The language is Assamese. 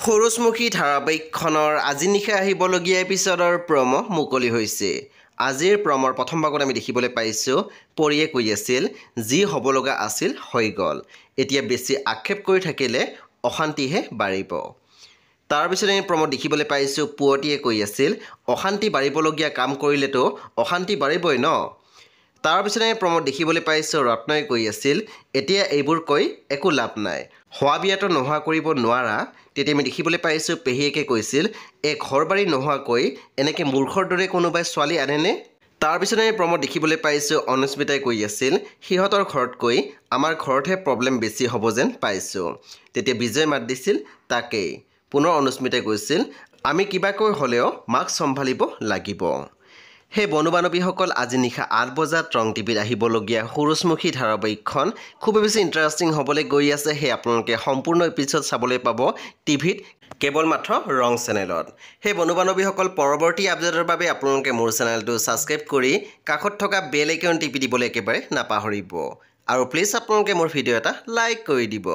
সূৰুযমুখী ধাৰাবাহিকখনৰ আজি নিশা আহিবলগীয়া এপিছডৰ প্ৰম' মুকলি হৈছে। আজিৰ প্ৰমৰ প্ৰথম ভাগত আমি দেখিবলৈ পাইছোঁ পৰিয়ে কৈ আছিল যি হ'ব লগা আছিল হৈ গ'ল। এতিয়া বেছি আক্ষেপ কৰি থাকিলে অশান্তিহে বাঢ়িব। তাৰপিছত আমি প্ৰমত দেখিবলৈ পাইছোঁ পুৱতিয়ে কৈ আছিল অশান্তি বাঢ়িবলগীয়া কাম কৰিলেতো অশান্তি বাঢ়িবই ন। তাৰপিছত আমি প্ৰমত দেখিবলৈ পাইছোঁ ৰত্নই কৈ আছিল এতিয়া এইবোৰ কৈ একো লাভ নাই, হোৱা বিয়াটো নোহোৱা কৰিব নোৱাৰা। তেতিয়া আমি দেখিবলৈ পাইছোঁ পেহীয়েকে কৈছিল এই ঘৰ বাৰী নোহোৱাকৈ এনেকৈ মূৰ্খৰ দৰে কোনোবাই ছোৱালী আনেনে। তাৰপিছত আমি প্ৰমত দেখিবলৈ পাইছোঁ অনুস্মিতাই কৈ আছিল সিহঁতৰ ঘৰতকৈ আমাৰ ঘৰতহে প্ৰব্লেম বেছি হ'ব যেন পাইছোঁ। তেতিয়া বিজয় মাত দিছিল তাকেই। পুনৰ অনুস্মিতাই কৈছিল আমি কিবাকৈ হ'লেও মাক চম্ভালিব লাগিব। সেই বন্ধু বান্ধৱীসকল আজি নিশা 8 বজাত ৰং টিভিত আহিবলগীয়া সূৰুযমুখী ধাৰাবাহিকখন খুবেই বেছি ইণ্টাৰেষ্টিং হ'বলৈ গৈ আছে। সেই আপোনালোকে সম্পূৰ্ণ এপিছড চাবলৈ পাব টিভিত কেৱল মাত্ৰ ৰং চেনেলত। সেই বন্ধু বান্ধৱীসকল পৰৱৰ্তী আপডেটৰ বাবে আপোনালোকে মোৰ চেনেলটো ছাবস্ক্ৰাইব কৰি কাষত থকা বেল আইকন টিপি দিবলৈ একেবাৰে নাপাহৰিব। আৰু প্লিজ আপোনালোকে মোৰ ভিডিঅ' এটা লাইক কৰি দিব।